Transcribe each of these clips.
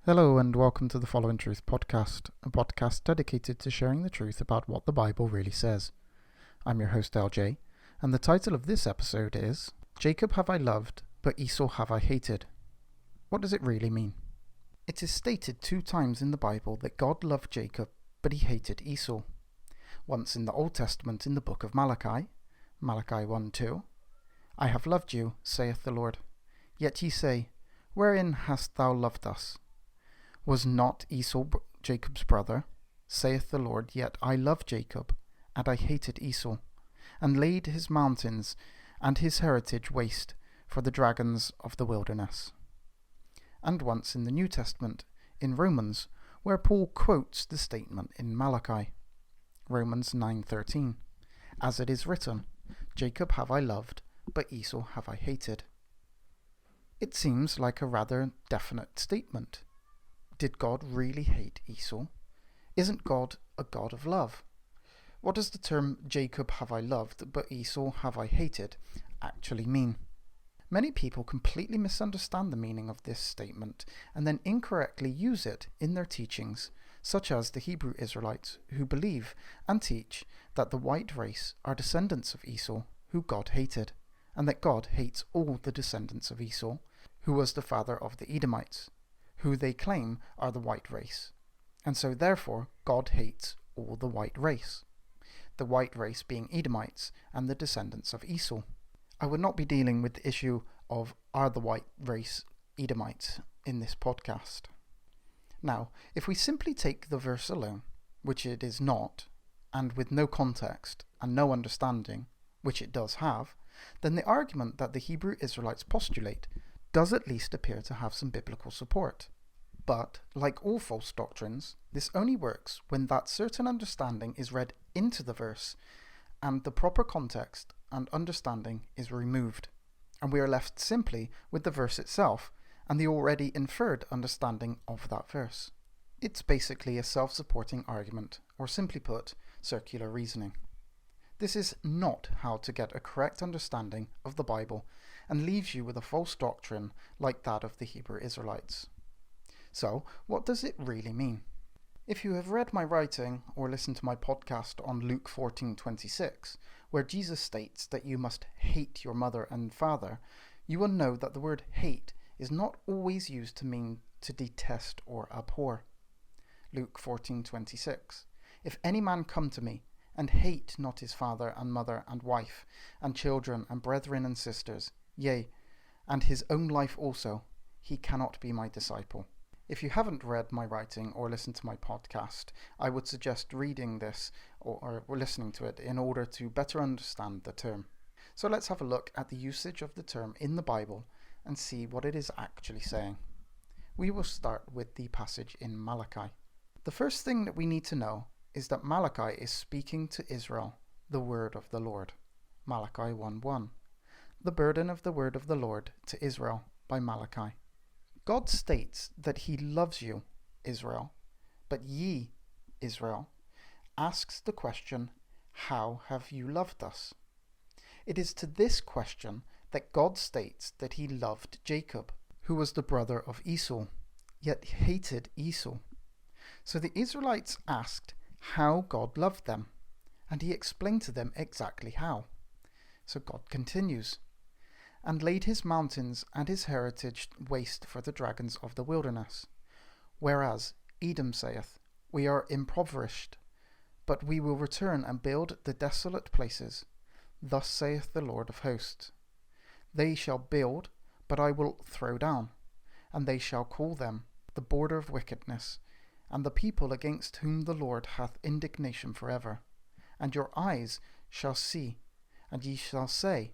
Hello and welcome to the FollowInTruth podcast, a podcast dedicated to sharing the truth about what the Bible really says. I'm your host LJ, and the title of this episode is Jacob have I loved, but Esau have I hated. What does it really mean? It is stated 2 times in the Bible that God loved Jacob, but he hated Esau. Once in the Old Testament in the book of Malachi, Malachi 1:2, I have loved you, saith the Lord. Yet ye say, Wherein hast thou loved us? Was not Esau Jacob's brother? Saith the Lord, Yet I loved Jacob, and I hated Esau, and laid his mountains and his heritage waste for the dragons of the wilderness. And once in the New Testament, in Romans, where Paul quotes the statement in Malachi, Romans 9:13, As it is written, Jacob have I loved, but Esau have I hated. It seems like a rather definite statement. Did God really hate Esau? Isn't God a God of love? What does the term Jacob have I loved, but Esau have I hated actually mean? Many people completely misunderstand the meaning of this statement and then incorrectly use it in their teachings, such as the Hebrew Israelites, who believe and teach that the white race are descendants of Esau, who God hated, and that God hates all the descendants of Esau, who was the father of the Edomites, who they claim are the white race, and so therefore God hates all the white race, the white race being Edomites and the descendants of Esau. I would not be dealing with the issue of are the white race Edomites in this podcast. Now, if we simply take the verse alone, which it is not, and with no context and no understanding, which it does have, then the argument that the Hebrew Israelites postulate does at least appear to have some biblical support. But, like all false doctrines, this only works when that certain understanding is read into the verse and the proper context and understanding is removed, and we are left simply with the verse itself and the already inferred understanding of that verse. It's basically a self-supporting argument, or simply put, circular reasoning. This is not how to get a correct understanding of the Bible and leaves you with a false doctrine like that of the Hebrew Israelites. So, what does it really mean? If you have read my writing or listened to my podcast on Luke 14:26, where Jesus states that you must hate your mother and father, you will know that the word hate is not always used to mean to detest or abhor. Luke 14:26, If any man come to me, and hate not his father and mother and wife, and children and brethren and sisters, yea, and his own life also, he cannot be my disciple. If you haven't read my writing or listened to my podcast, I would suggest reading this or listening to it in order to better understand the term. So let's have a look at the usage of the term in the Bible and see what it is actually saying. We will start with the passage in Malachi. The first thing that we need to know is that Malachi is speaking to Israel, the word of the Lord. Malachi 1:1. The burden of the word of the Lord to Israel by Malachi. God states that he loves you, Israel, but ye, Israel, asks the question, how have you loved us? It is to this question that God states that he loved Jacob, who was the brother of Esau, yet hated Esau. So the Israelites asked how God loved them, and he explained to them exactly how. So God continues, and laid his mountains and his heritage waste for the dragons of the wilderness. Whereas Edom saith, We are impoverished, but we will return and build the desolate places. Thus saith the Lord of hosts, They shall build, but I will throw down, and they shall call them the border of wickedness, and the people against whom the Lord hath indignation forever. And your eyes shall see, and ye shall say,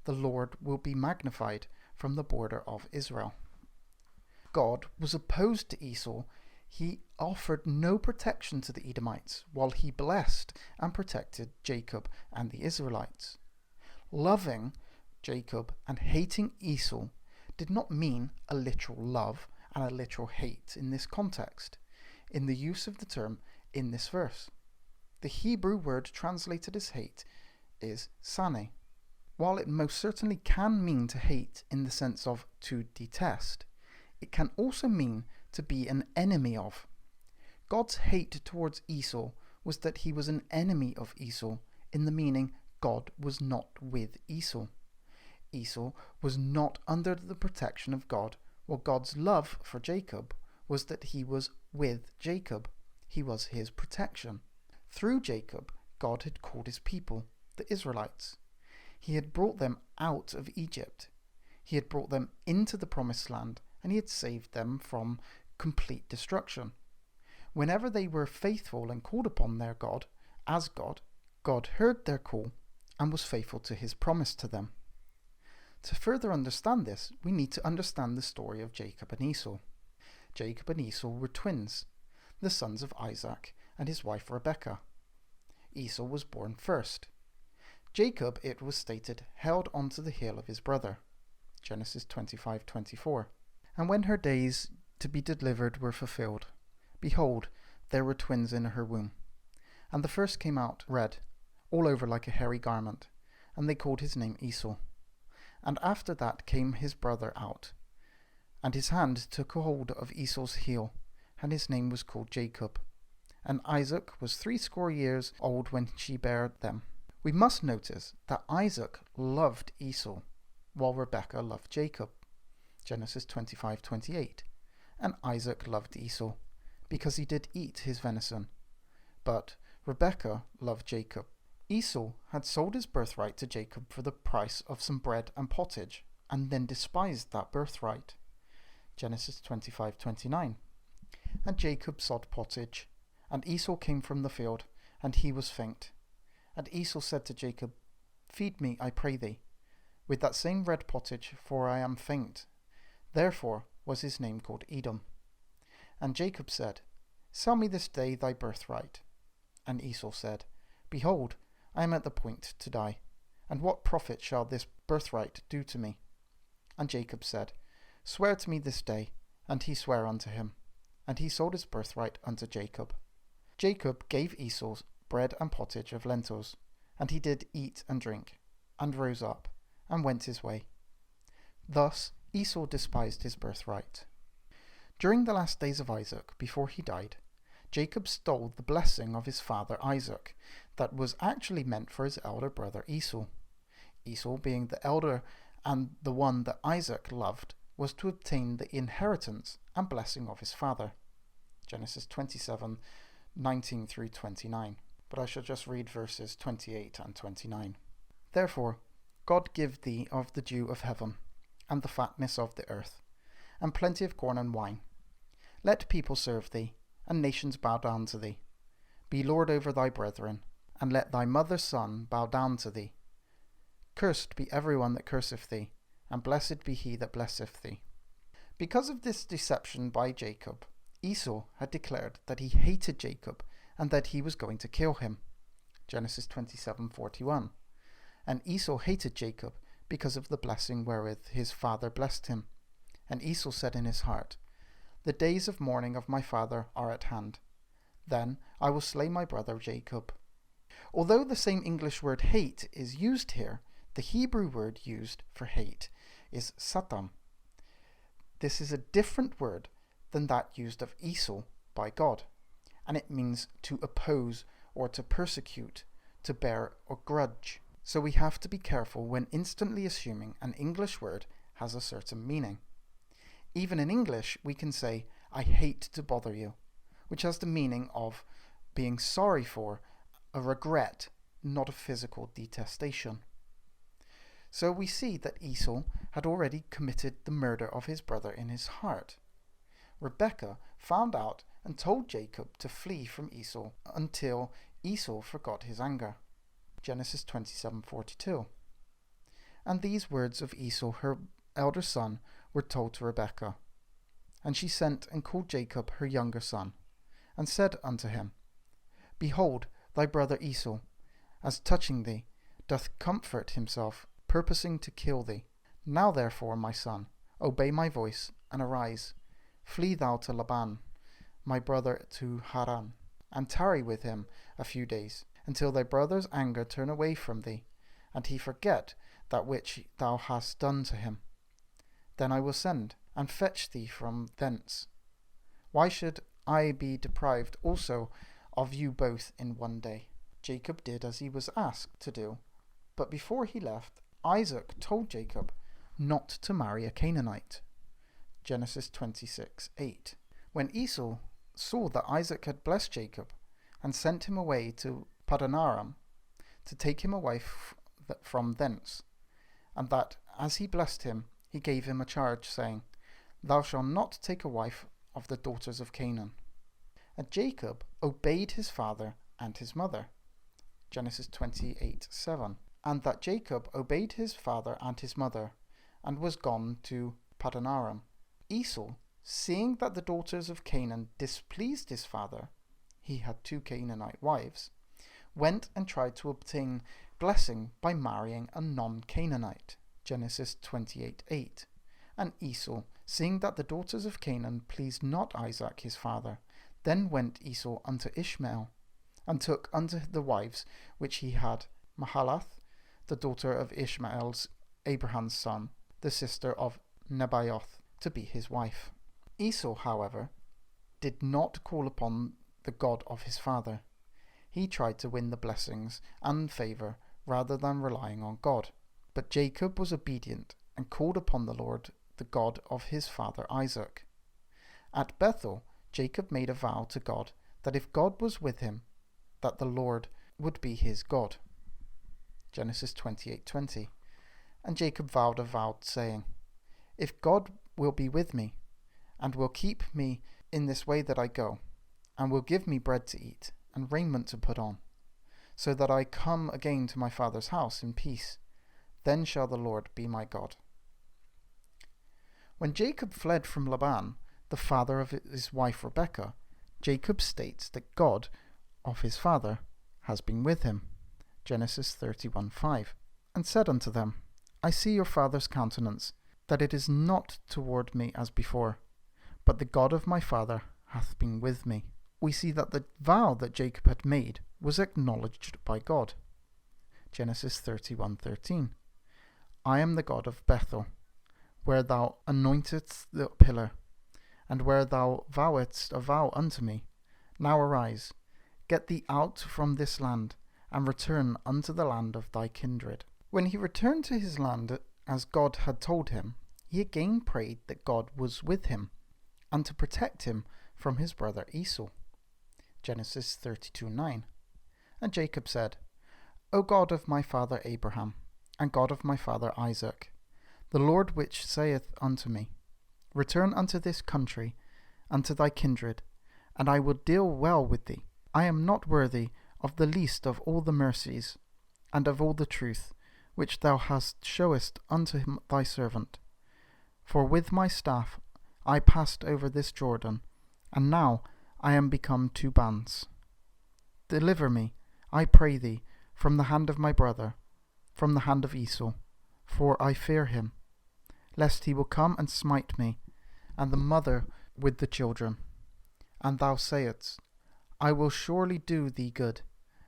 The Lord will be magnified from the border of Israel. God was opposed to Esau. He offered no protection to the Edomites, while he blessed and protected Jacob and the Israelites. Loving Jacob and hating Esau did not mean a literal love and a literal hate in this context, in the use of the term in this verse. The Hebrew word translated as hate is sane. While it most certainly can mean to hate in the sense of to detest, it can also mean to be an enemy of. God's hate towards Esau was that he was an enemy of Esau, in the meaning God was not with Esau. Esau was not under the protection of God, while God's love for Jacob was that he was with Jacob. He was his protection. Through Jacob, God had called his people, the Israelites. He had brought them out of Egypt. He had brought them into the promised land, and he had saved them from complete destruction. Whenever they were faithful and called upon their God as God, God heard their call and was faithful to his promise to them. To further understand this, we need to understand the story of Jacob and Esau. Jacob and Esau were twins, the sons of Isaac and his wife Rebekah. Esau was born first. Jacob, it was stated, held onto the heel of his brother. Genesis 25:24. And when her days to be delivered were fulfilled, behold, there were twins in her womb. And the first came out red, all over like a hairy garment, and they called his name Esau. And after that came his brother out, and his hand took hold of Esau's heel, and his name was called Jacob. And Isaac was 80 years old when she bare them. We must notice that Isaac loved Esau, while Rebekah loved Jacob. Genesis 25:28. And Isaac loved Esau, because he did eat his venison. But Rebekah loved Jacob. Esau had sold his birthright to Jacob for the price of some bread and pottage, and then despised that birthright. Genesis 25:29. And Jacob sod pottage, and Esau came from the field, and he was faint. And Esau said to Jacob, Feed me, I pray thee, with that same red pottage, for I am faint. Therefore was his name called Edom. And Jacob said, Sell me this day thy birthright. And Esau said, Behold, I am at the point to die, and what profit shall this birthright do to me? And Jacob said, Swear to me this day. And he sware unto him, and he sold his birthright unto Jacob. Jacob gave Esau bread and pottage of lentils, and he did eat and drink, and rose up, and went his way. Thus Esau despised his birthright. During the last days of Isaac, before he died, Jacob stole the blessing of his father Isaac, that was actually meant for his elder brother Esau. Esau, being the elder and the one that Isaac loved, was to obtain the inheritance and blessing of his father. Genesis 27:19 through 29. But I shall just read verses 28 and 29. Therefore God give thee of the dew of heaven, and the fatness of the earth, and plenty of corn and wine. Let people serve thee, and nations bow down to thee. Be Lord over thy brethren, and let thy mother's son bow down to thee. Cursed be every one that curseth thee, and blessed be he that blesseth thee. Because of this deception by Jacob, Esau had declared that he hated Jacob, and that he was going to kill him. Genesis 27:41. And Esau hated Jacob because of the blessing wherewith his father blessed him. And Esau said in his heart, The days of mourning of my father are at hand. Then I will slay my brother Jacob. Although the same English word hate is used here, the Hebrew word used for hate is satam. This is a different word than that used of Esau by God, and it means to oppose or to persecute, to bear a grudge. So we have to be careful when instantly assuming an English word has a certain meaning. Even in English, we can say, I hate to bother you, which has the meaning of being sorry for, a regret, not a physical detestation. So we see that Esau had already committed the murder of his brother in his heart. Rebekah found out and told Jacob to flee from Esau until Esau forgot his anger. Genesis 27:42. And these words of Esau, her elder son, were told to Rebekah. And she sent and called Jacob her younger son, and said unto him, Behold, thy brother Esau, as touching thee, doth comfort himself, purposing to kill thee. Now therefore, my son, obey my voice, and arise. Flee thou to Laban, my brother, to Haran, and tarry with him a few days, until thy brother's anger turn away from thee, and he forget that which thou hast done to him. Then I will send, and fetch thee from thence. Why should I be deprived also of you both in one day?" Jacob did as he was asked to do, but before he left, Isaac told Jacob not to marry a Canaanite. Genesis 26:8. When Esau saw that Isaac had blessed Jacob and sent him away to Padanaram to take him away from thence, and that as he blessed him, he gave him a charge, saying, "Thou shalt not take a wife of the daughters of Canaan." And Jacob obeyed his father and his mother. Genesis 28:7. And that Jacob obeyed his father and his mother, and was gone to Padanaram. Esau, seeing that the daughters of Canaan displeased his father, he had 2 Canaanite wives, went and tried to obtain blessing by marrying a non-Canaanite. Genesis 28:8. And Esau, seeing that the daughters of Canaan pleased not Isaac his father, then went Esau unto Ishmael, and took unto the wives which he had Mahalath, the daughter of Ishmael's, Abraham's son, the sister of Nebaioth, to be his wife. Esau, however, did not call upon the God of his father. He tried to win the blessings and favour rather than relying on God. But Jacob was obedient and called upon the Lord, the God of his father Isaac. At Bethel, Jacob made a vow to God that if God was with him, that the Lord would be his God. Genesis 28:20. And Jacob vowed a vow, saying, "If God will be with me, and will keep me in this way that I go, and will give me bread to eat, and raiment to put on, so that I come again to my father's house in peace, then shall the Lord be my God." When Jacob fled from Laban, the father of his wife Rebekah, Jacob states that God of his father has been with him. Genesis 31:5. And said unto them, "I see your father's countenance, that it is not toward me as before, but the God of my father hath been with me." We see that the vow that Jacob had made was acknowledged by God. Genesis 31:13. "I am the God of Bethel, where thou anointedst the pillar, and where thou vowedst a vow unto me. Now arise, get thee out from this land, and return unto the land of thy kindred." When he returned to his land as God had told him, he again prayed that God was with him, and to protect him from his brother Esau. Genesis 32:9. And Jacob said, "O God of my father Abraham, and God of my father Isaac, the Lord which saith unto me, Return unto this country, and to thy kindred, and I will deal well with thee. I am not worthy of the least of all the mercies, and of all the truth, which thou hast showest unto thy servant. For with my staff I passed over this Jordan, and now I am become 2 bands. Deliver me, I pray thee, from the hand of my brother, from the hand of Esau, for I fear him, lest he will come and smite me, and the mother with the children. And thou sayest, I will surely do thee good,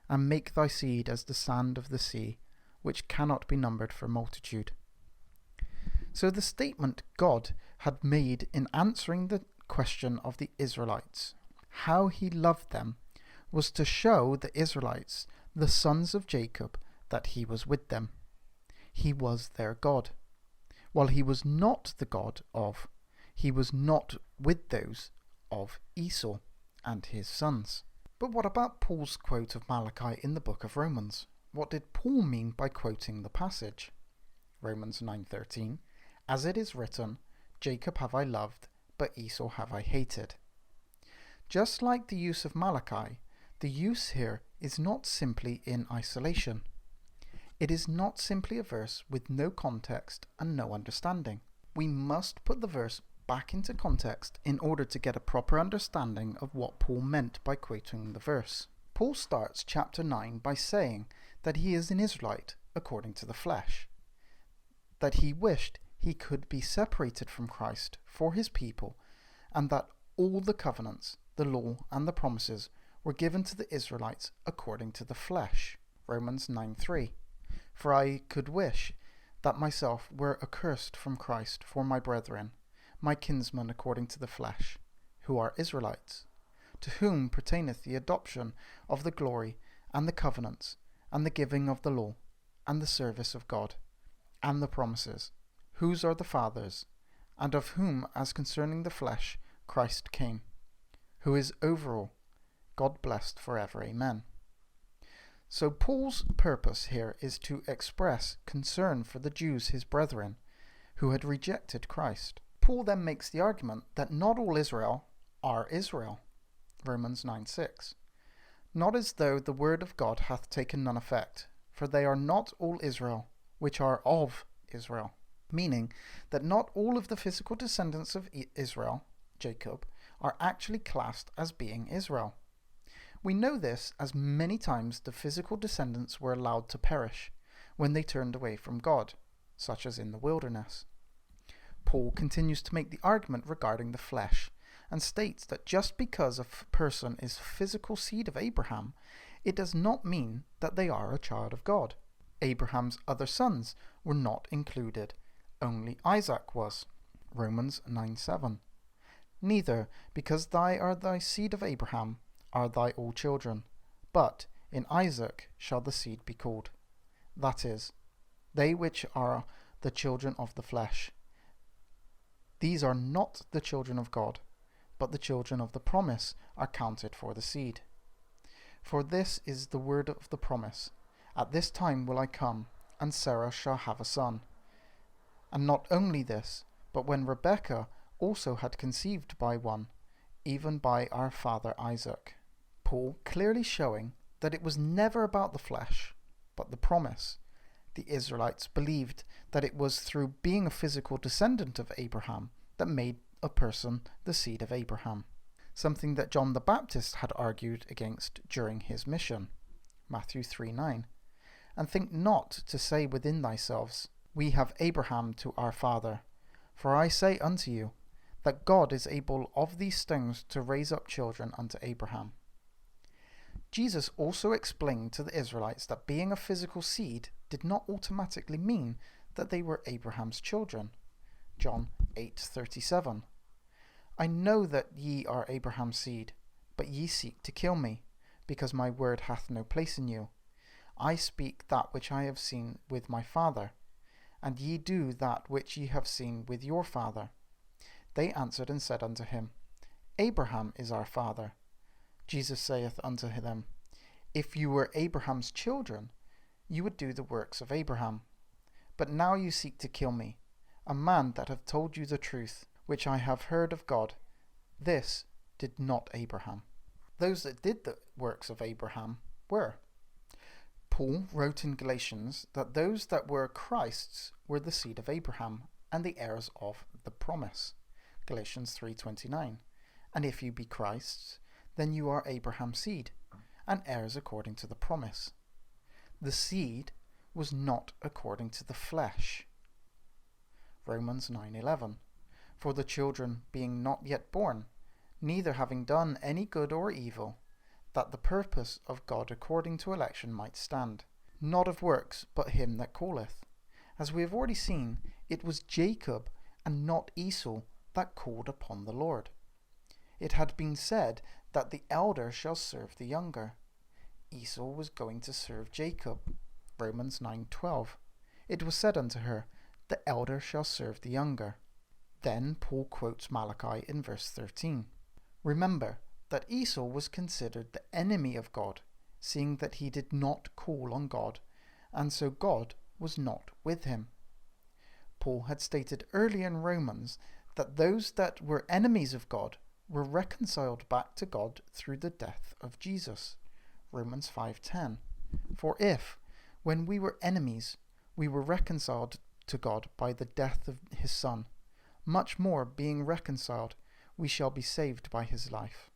and make thy seed as the sand of the sea, which cannot be numbered for multitude." So the statement God had made in answering the question of the Israelites, how he loved them, was to show the Israelites, the sons of Jacob, that he was with them. He was their God. While he was not the God of, he was not with those of Esau and his sons. But what about Paul's quote of Malachi in the book of Romans? What did Paul mean by quoting the passage? Romans 9:13, "As it is written, Jacob have I loved, but Esau have I hated." Just like the use of Malachi, the use here is not simply in isolation. It is not simply a verse with no context and no understanding. We must put the verse back into context in order to get a proper understanding of what Paul meant by quoting the verse. Paul starts chapter 9 by saying that he is an Israelite according to the flesh, that he wished he could be separated from Christ for his people, and that all the covenants, the law and the promises were given to the Israelites according to the flesh. Romans 9:3. "For I could wish that myself were accursed from Christ for my brethren, my kinsmen according to the flesh, who are Israelites, to whom pertaineth the adoption of the glory, and the covenants, and the giving of the law, and the service of God, and the promises, whose are the fathers, and of whom, as concerning the flesh, Christ came, who is over all, God blessed forever. Amen. So Paul's purpose here is to express concern for the Jews, his brethren, who had rejected Christ. Paul then makes the argument that not all Israel are Israel. Romans 9:6. Not as though the word of God hath taken none effect, for they are not all Israel, which are of Israel. Meaning that not all of the physical descendants of Israel, Jacob, are actually classed as being Israel. We know this as many times the physical descendants were allowed to perish when they turned away from God, such as in the wilderness. Paul continues to make the argument regarding the flesh, and states that just because a person is physical seed of Abraham, it does not mean that they are a child of God. Abraham's other sons were not included, only Isaac was. Romans 9:7. Neither, because thy are thy seed of Abraham, are thy all children, but in Isaac shall the seed be called. That is, they which are the children of the flesh. These are not the children of God, but the children of the promise are counted for the seed. For this is the word of the promise, at this time will I come, and Sarah shall have a son. And not only this, but when Rebekah also had conceived by one, even by our father Isaac. Paul clearly showing that it was never about the flesh, but the promise. The Israelites believed that it was through being a physical descendant of Abraham that made a person the seed of Abraham, something that John the Baptist had argued against during his mission. Matthew 3:9. And think not to say within thyselves, we have Abraham to our father. For I say unto you, that God is able of these stones to raise up children unto Abraham. Jesus also explained to the Israelites that being a physical seed did not automatically mean that they were Abraham's children. John 8:37. I know that ye are Abraham's seed, but ye seek to kill me, because my word hath no place in you. I speak that which I have seen with my father, and ye do that which ye have seen with your father. They answered and said unto him, Abraham is our father. Jesus saith unto them, If you were Abraham's children, you would do the works of Abraham. But now you seek to kill me, a man that hath told you the truth, which I have heard of God. This did not Abraham. Those that did the works of Abraham were. Paul wrote in Galatians that those that were Christ's were the seed of Abraham and the heirs of the promise. Galatians 3:29. And if you be Christ's, then you are Abraham's seed, and heirs according to the promise. The seed was not according to the flesh. Romans 9:11. For the children being not yet born, neither having done any good or evil, that the purpose of God according to election might stand, not of works, but him that calleth. As we have already seen, it was Jacob and not Esau that called upon the Lord. It had been said that the elder shall serve the younger. Esau was going to serve Jacob. Romans 9:12. It was said unto her, the elder shall serve the younger. Then Paul quotes Malachi in verse 13. Remember that Esau was considered the enemy of God, seeing that he did not call on God, and so God was not with him. Paul had stated earlier in Romans that those that were enemies of God were reconciled back to God through the death of Jesus. Romans 5:10. For if, when we were enemies, we were reconciled to God by the death of his Son, much more being reconciled, we shall be saved by his life.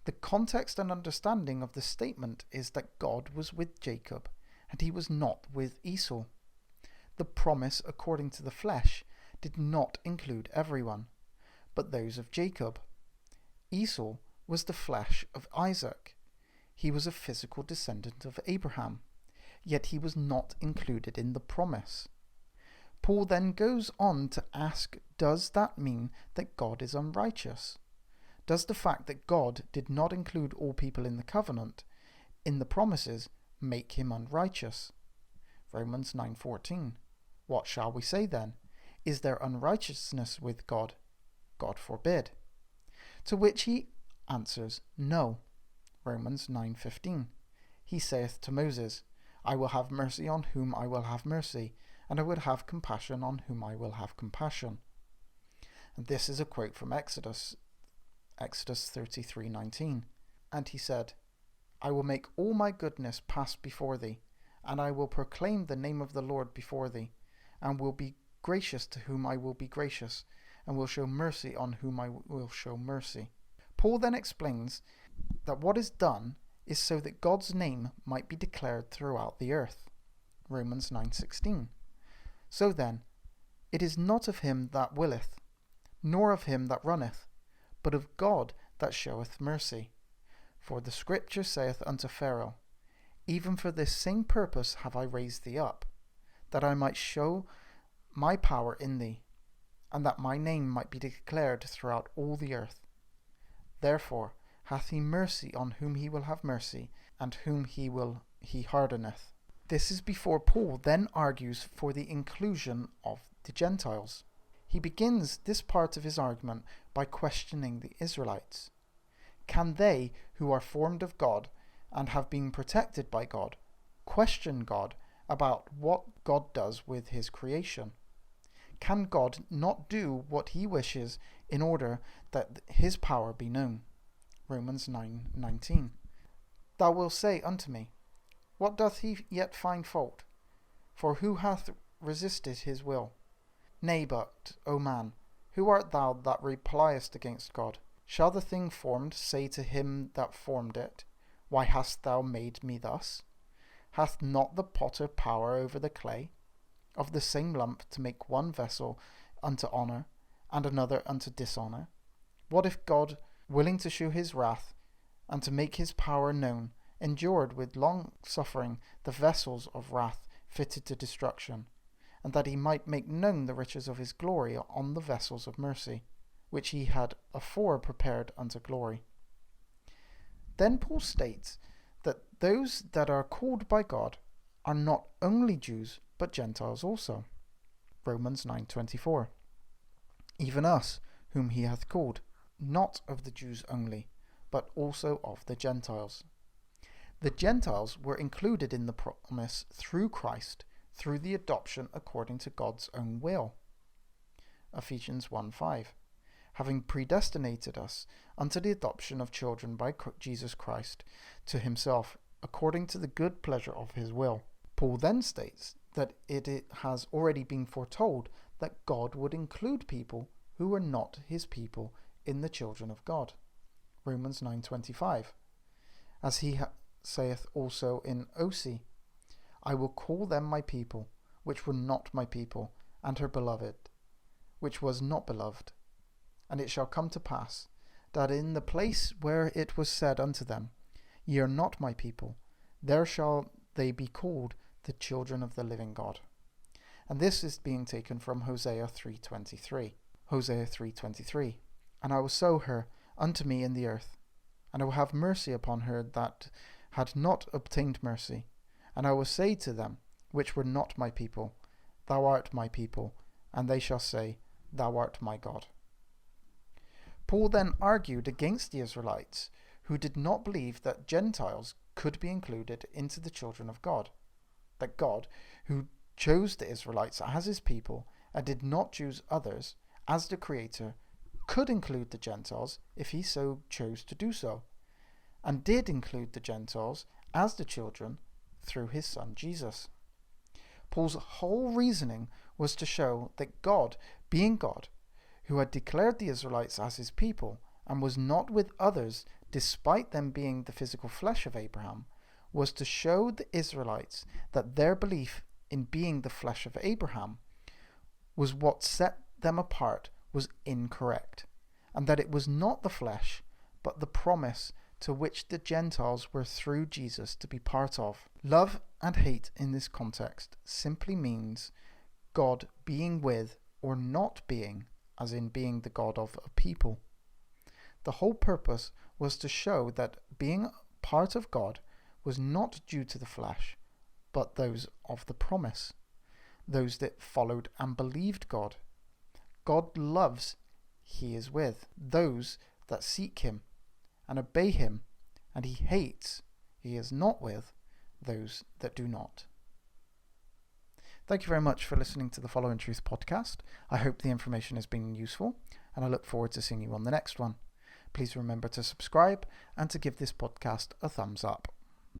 The context and understanding of the statement is that God was with Jacob, and he was not with Esau. The promise according to the flesh did not include everyone, but those of Jacob. Esau was the flesh of Isaac. He was a physical descendant of Abraham, yet he was not included in the promise. Paul then goes on to ask, does that mean that God is unrighteous? Does the fact that God did not include all people in the covenant, in the promises, make him unrighteous? Romans 9:14. What shall we say then? Is there unrighteousness with God? God forbid. To which he answers, no. Romans 9:15. He saith to Moses, I will have mercy on whom I will have mercy, and I will have compassion on whom I will have compassion. And this is a quote from Exodus 33:19. And he said, I will make all my goodness pass before thee, and I will proclaim the name of the Lord before thee, and will be gracious to whom I will be gracious, and will show mercy on whom I will show mercy. Paul then explains that what is done is so that God's name might be declared throughout the earth. Romans 9:16. So then, it is not of him that willeth, nor of him that runneth, but of God that showeth mercy. For the scripture saith unto Pharaoh, even for this same purpose have I raised thee up, that I might show my power in thee, and that my name might be declared throughout all the earth. Therefore hath he mercy on whom he will have mercy, and whom he hardeneth. This is before Paul then argues for the inclusion of the Gentiles. He begins this part of his argument by questioning the Israelites. Can they, who are formed of God and have been protected by God, question God about what God does with his creation? Can God not do what he wishes in order that his power be known? Romans 9:19. Thou wilt say unto me, what doth he yet find fault? For who hath resisted his will? Nay, but, O man, who art thou that repliest against God? Shall the thing formed say to him that formed it, why hast thou made me thus? Hath not the potter power over the clay, of the same lump to make one vessel unto honour, and another unto dishonour? What if God, willing to shew his wrath, and to make his power known, endured with long suffering the vessels of wrath fitted to destruction, and that he might make known the riches of his glory on the vessels of mercy, which he had afore prepared unto glory? Then Paul states that those that are called by God are not only Jews, but Gentiles also. Romans 9:24. Even us, whom he hath called, not of the Jews only, but also of the Gentiles. The Gentiles were included in the promise through Christ, through the adoption according to God's own will. Ephesians 1:5. Having predestinated us unto the adoption of children by Jesus Christ to himself, according to the good pleasure of his will. Paul then states that it has already been foretold that God would include people who were not his people in the children of God. Romans 9:25. As he saith also in Osee, I will call them my people, which were not my people, and her beloved, which was not beloved. And it shall come to pass, that in the place where it was said unto them, Ye are not my people, there shall they be called the children of the living God. And this is being taken from Hosea 3:23. Hosea 3:23. And I will sow her unto me in the earth, and I will have mercy upon her that had not obtained mercy. And I will say to them, which were not my people, Thou art my people, and they shall say, Thou art my God. Paul then argued against the Israelites, who did not believe that Gentiles could be included into the children of God, that God, who chose the Israelites as his people and did not choose others as the Creator, could include the Gentiles if he so chose to do so, and did include the Gentiles as the children through his Son Jesus. Paul's whole reasoning was to show that God, being God, who had declared the Israelites as his people, and was not with others despite them being the physical flesh of Abraham, was to show the Israelites that their belief in being the flesh of Abraham was what set them apart was incorrect, and that it was not the flesh, but the promise to which the Gentiles were through Jesus to be part of. Love and hate in this context simply means God being with or not being, as in being the God of a people. The whole purpose was to show that being part of God was not due to the flesh, but those of the promise, those that followed and believed God. God loves, he is with those that seek him and obey him, and he hates, he is not with those that do not. Thank you very much for listening to the FollowInTruth podcast. I hope the information has been useful, and I look forward to seeing you on the next one. Please remember to subscribe and to give this podcast a thumbs up.